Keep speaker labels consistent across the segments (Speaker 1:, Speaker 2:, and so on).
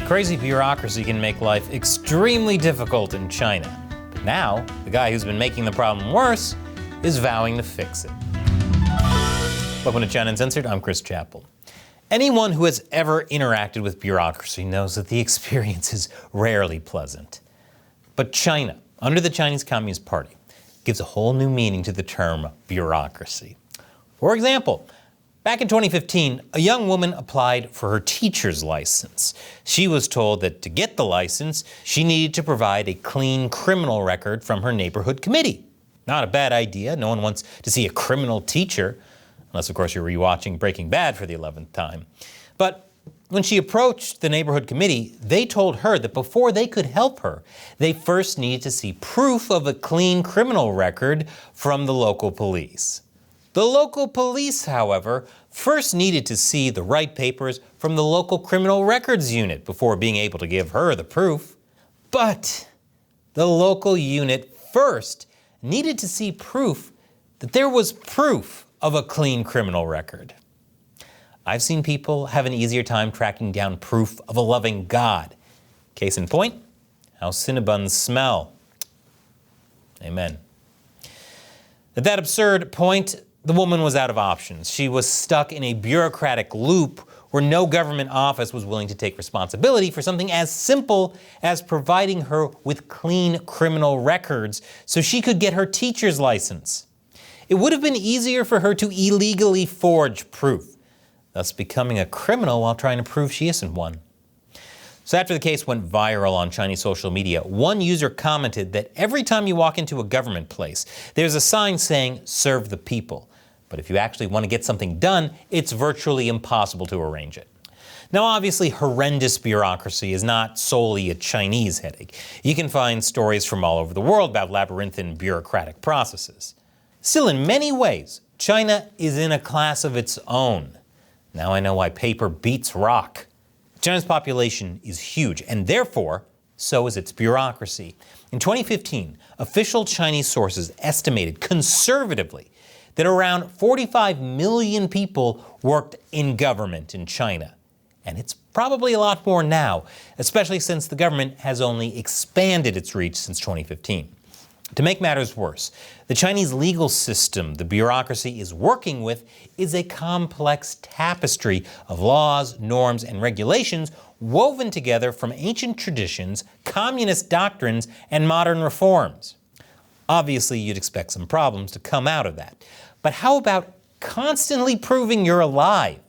Speaker 1: Crazy bureaucracy can make life extremely difficult in China. But now, the guy who's been making the problem worse is vowing to fix it. Welcome to China Uncensored, I'm Chris Chappell. Anyone who has ever interacted with bureaucracy knows that the experience is rarely pleasant. But China, under the Chinese Communist Party, gives a whole new meaning to the term bureaucracy. For example, back in 2015, a young woman applied for her teacher's license. She was told that to get the license, she needed to provide a clean criminal record from her neighborhood committee. Not a bad idea. No one wants to see a criminal teacher, unless of course you're rewatching Breaking Bad for the 11th time. But when she approached the neighborhood committee, they told her that before they could help her, they first needed to see proof of a clean criminal record from the local police. The local police, however, first needed to see the right papers from the local criminal records unit before being able to give her the proof. But the local unit first needed to see proof that there was proof of a clean criminal record. I've seen people have an easier time tracking down proof of a loving God. Case in point, how Cinnabons smell. Amen. At that absurd point, the woman was out of options. She was stuck in a bureaucratic loop where no government office was willing to take responsibility for something as simple as providing her with clean criminal records so she could get her teacher's license. It would have been easier for her to illegally forge proof, thus becoming a criminal while trying to prove she isn't one. So after the case went viral on Chinese social media, one user commented that every time you walk into a government place, there's a sign saying, "Serve the people." But if you actually want to get something done, it's virtually impossible to arrange it. Now obviously, horrendous bureaucracy is not solely a Chinese headache. You can find stories from all over the world about labyrinthine bureaucratic processes. Still, in many ways, China is in a class of its own. Now I know why paper beats rock. China's population is huge, and therefore, so is its bureaucracy. In 2015, official Chinese sources estimated conservatively that around 45 million people worked in government in China. And it's probably a lot more now, especially since the government has only expanded its reach since 2015. To make matters worse, the Chinese legal system the bureaucracy is working with is a complex tapestry of laws, norms, and regulations woven together from ancient traditions, communist doctrines, and modern reforms. Obviously, you'd expect some problems to come out of that. But how about constantly proving you're alive?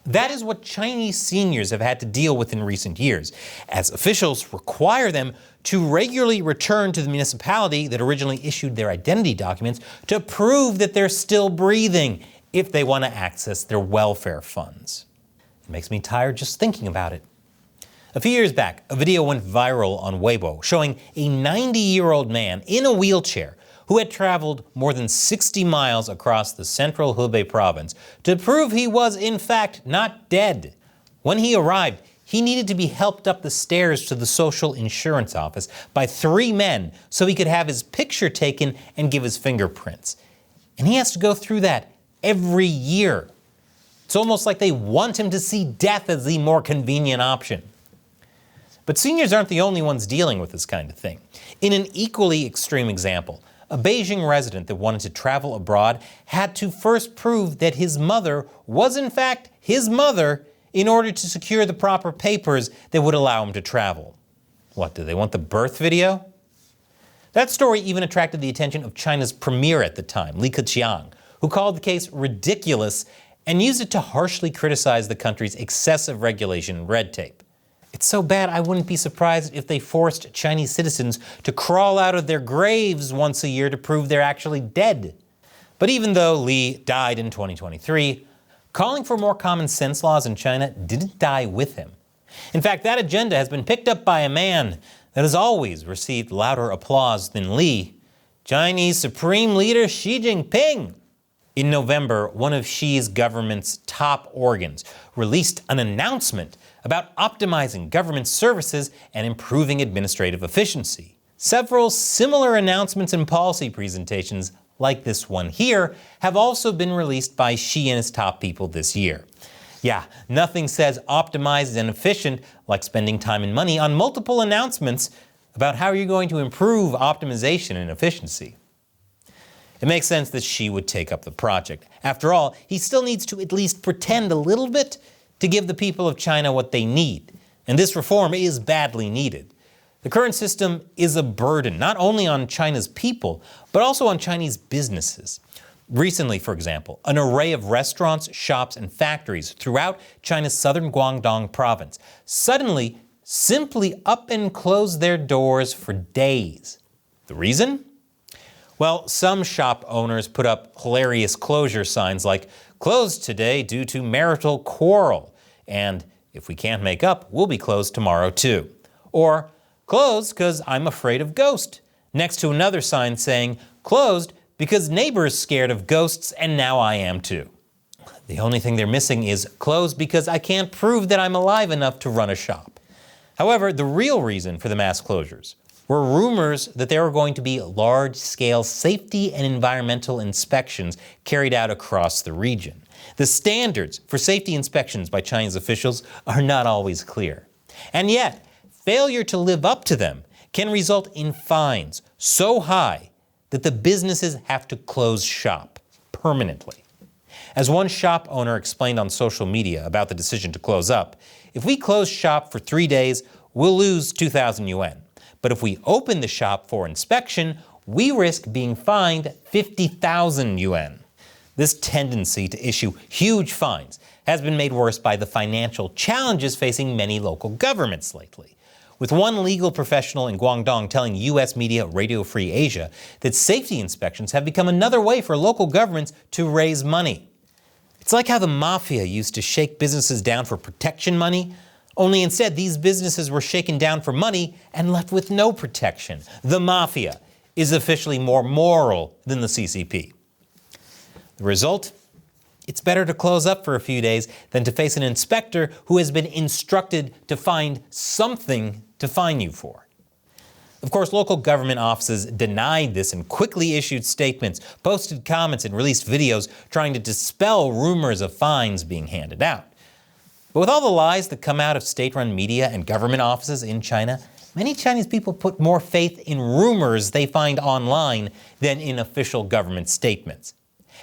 Speaker 1: That is what Chinese seniors have had to deal with in recent years, as officials require them to regularly return to the municipality that originally issued their identity documents to prove that they're still breathing if they want to access their welfare funds. It makes me tired just thinking about it. A few years back, a video went viral on Weibo showing a 90-year-old man in a wheelchair who had traveled more than 60 miles across the central Hubei province to prove he was in fact not dead. When he arrived, he needed to be helped up the stairs to the social insurance office by 3 men so he could have his picture taken and give his fingerprints. And he has to go through that every year. It's almost like they want him to see death as the more convenient option. But seniors aren't the only ones dealing with this kind of thing. In an equally extreme example, a Beijing resident that wanted to travel abroad had to first prove that his mother was in fact his mother in order to secure the proper papers that would allow him to travel. What, do they want the birth video? That story even attracted the attention of China's premier at the time, Li Keqiang, who called the case ridiculous and used it to harshly criticize the country's excessive regulation and red tape. It's so bad I wouldn't be surprised if they forced Chinese citizens to crawl out of their graves once a year to prove they're actually dead. But even though Li died in 2023, calling for more common sense laws in China didn't die with him. In fact, that agenda has been picked up by a man that has always received louder applause than Li, Chinese Supreme Leader Xi Jinping. In November, one of Xi's government's top organs released an announcement about optimizing government services and improving administrative efficiency. Several similar announcements and policy presentations, like this one here, have also been released by Xi and his top people this year. Yeah, nothing says optimized and efficient like spending time and money on multiple announcements about how you're going to improve optimization and efficiency. It makes sense that Xi would take up the project. After all, he still needs to at least pretend a little bit to give the people of China what they need. And this reform is badly needed. The current system is a burden, not only on China's people, but also on Chinese businesses. Recently, for example, an array of restaurants, shops, and factories throughout China's southern Guangdong province suddenly simply up and closed their doors for days. The reason? Well, some shop owners put up hilarious closure signs like, "Closed today due to marital quarrel," and "If we can't make up, we'll be closed tomorrow too." Or, "Closed because I'm afraid of ghosts," next to another sign saying, "Closed because neighbors scared of ghosts and now I am too." The only thing they're missing is "closed because I can't prove that I'm alive enough to run a shop." However, the real reason for the mass closures were rumors that there were going to be large-scale safety and environmental inspections carried out across the region. The standards for safety inspections by Chinese officials are not always clear. And yet, failure to live up to them can result in fines so high that the businesses have to close shop permanently. As one shop owner explained on social media about the decision to close up, "If we close shop for 3 days, we'll lose 2,000 yuan. But if we open the shop for inspection, we risk being fined 50,000 yuan. This tendency to issue huge fines has been made worse by the financial challenges facing many local governments lately, with one legal professional in Guangdong telling U.S. media Radio Free Asia that safety inspections have become another way for local governments to raise money. It's like how the mafia used to shake businesses down for protection money, only instead these businesses were shaken down for money and left with no protection. The mafia is officially more moral than the CCP. The result? It's better to close up for a few days than to face an inspector who has been instructed to find something to fine you for. Of course, local government offices denied this and quickly issued statements, posted comments, and released videos trying to dispel rumors of fines being handed out. But with all the lies that come out of state-run media and government offices in China, many Chinese people put more faith in rumors they find online than in official government statements.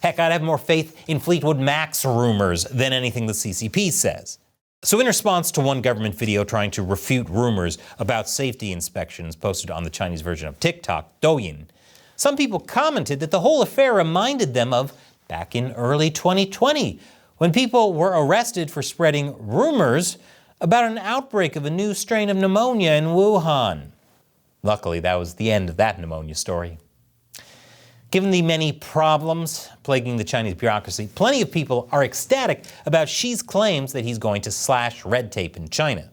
Speaker 1: Heck, I'd have more faith in Fleetwood Mac's rumors than anything the CCP says. So in response to one government video trying to refute rumors about safety inspections posted on the Chinese version of TikTok, Douyin, some people commented that the whole affair reminded them of back in early 2020, when people were arrested for spreading rumors about an outbreak of a new strain of pneumonia in Wuhan. Luckily, that was the end of that pneumonia story. Given the many problems plaguing the Chinese bureaucracy, plenty of people are ecstatic about Xi's claims that he's going to slash red tape in China.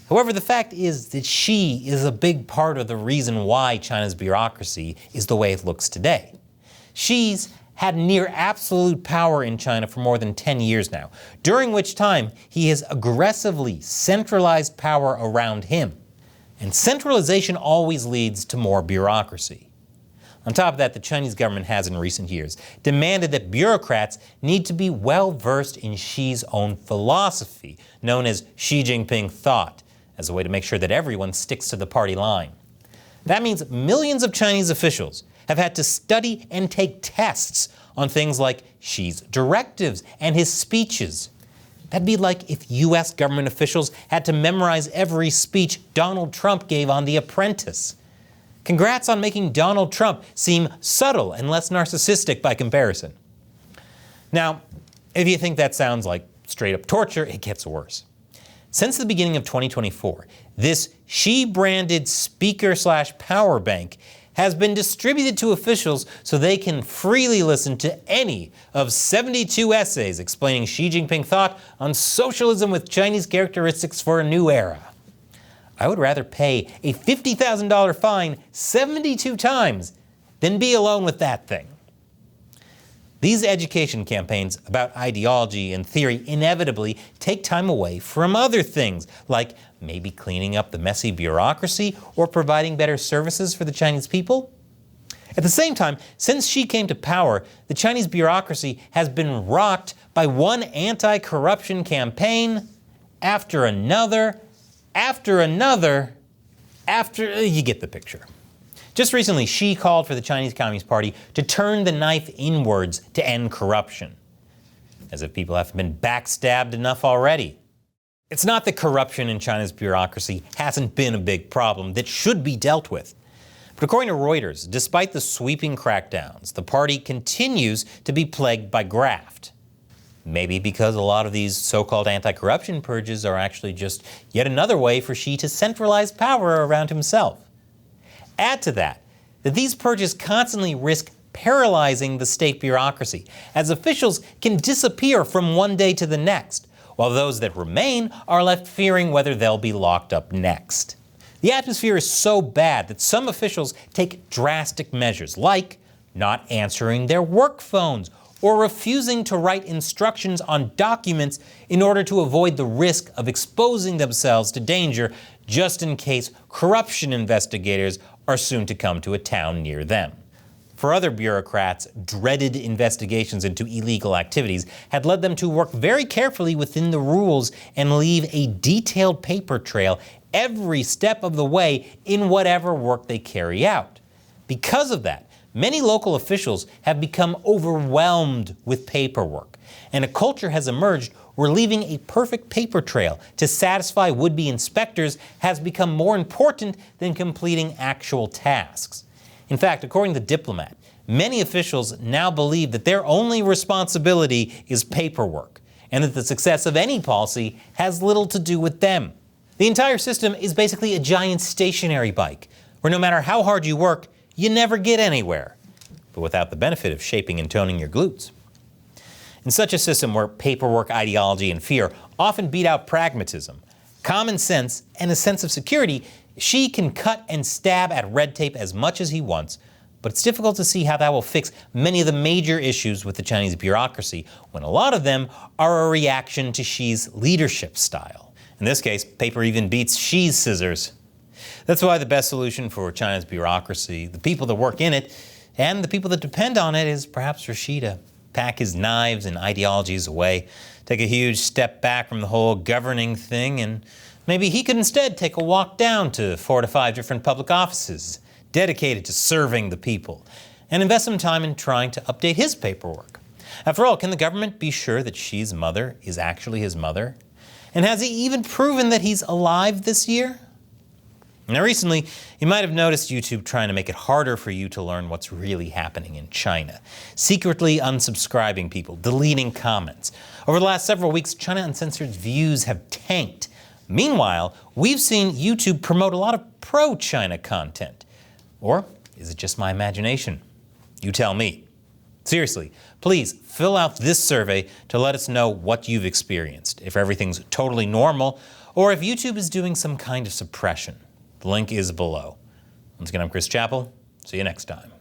Speaker 1: However, the fact is that Xi is a big part of the reason why China's bureaucracy is the way it looks today. Xi's had near absolute power in China for more than 10 years now, during which time he has aggressively centralized power around him. And centralization always leads to more bureaucracy. On top of that, the Chinese government has in recent years demanded that bureaucrats need to be well versed in Xi's own philosophy, known as Xi Jinping thought, as a way to make sure that everyone sticks to the party line. That means millions of Chinese officials have had to study and take tests on things like Xi's directives and his speeches. That'd be like if US government officials had to memorize every speech Donald Trump gave on The Apprentice. Congrats on making Donald Trump seem subtle and less narcissistic by comparison. Now, if you think that sounds like straight up torture, it gets worse. Since the beginning of 2024, this Xi-branded speaker/power bank has been distributed to officials so they can freely listen to any of 72 essays explaining Xi Jinping thought on socialism with Chinese characteristics for a new era. I would rather pay a $50,000 fine 72 times than be alone with that thing. These education campaigns about ideology and theory inevitably take time away from other things, like maybe cleaning up the messy bureaucracy or providing better services for the Chinese people. At the same time, since Xi came to power, the Chinese bureaucracy has been rocked by one anti-corruption campaign after another, you get the picture. Just recently, Xi called for the Chinese Communist Party to turn the knife inwards to end corruption. As if people haven't been backstabbed enough already. It's not that corruption in China's bureaucracy hasn't been a big problem that should be dealt with. But according to Reuters, despite the sweeping crackdowns, the party continues to be plagued by graft. Maybe because a lot of these so-called anti-corruption purges are actually just yet another way for Xi to centralize power around himself. Add to that these purges constantly risk paralyzing the state bureaucracy, as officials can disappear from one day to the next, while those that remain are left fearing whether they'll be locked up next. The atmosphere is so bad that some officials take drastic measures, like not answering their work phones or refusing to write instructions on documents in order to avoid the risk of exposing themselves to danger just in case corruption investigators are soon to come to a town near them. For other bureaucrats, dreaded investigations into illegal activities had led them to work very carefully within the rules and leave a detailed paper trail every step of the way in whatever work they carry out. Because of that, many local officials have become overwhelmed with paperwork, and a culture has emerged where leaving a perfect paper trail to satisfy would-be inspectors has become more important than completing actual tasks. In fact, according to The Diplomat, many officials now believe that their only responsibility is paperwork, and that the success of any policy has little to do with them. The entire system is basically a giant stationary bike, where no matter how hard you work, you never get anywhere, but without the benefit of shaping and toning your glutes. In such a system where paperwork, ideology, and fear often beat out pragmatism, common sense, and a sense of security, Xi can cut and stab at red tape as much as he wants, but it's difficult to see how that will fix many of the major issues with the Chinese bureaucracy, when a lot of them are a reaction to Xi's leadership style. In this case, paper even beats Xi's scissors. That's why the best solution for China's bureaucracy, the people that work in it, and the people that depend on it, is perhaps for Xi to pack his knives and ideologies away, take a huge step back from the whole governing thing, and maybe he could instead take a walk down to 4 to 5 different public offices dedicated to serving the people, and invest some time in trying to update his paperwork. After all, can the government be sure that Xi's mother is actually his mother? And has he even proven that he's alive this year? Now recently, you might have noticed YouTube trying to make it harder for you to learn what's really happening in China. Secretly unsubscribing people, deleting comments. Over the last several weeks, China Uncensored's views have tanked. Meanwhile, we've seen YouTube promote a lot of pro-China content. Or is it just my imagination? You tell me. Seriously, please fill out this survey to let us know what you've experienced, if everything's totally normal, or if YouTube is doing some kind of suppression. The link is below. Once again, I'm Chris Chappell. See you next time.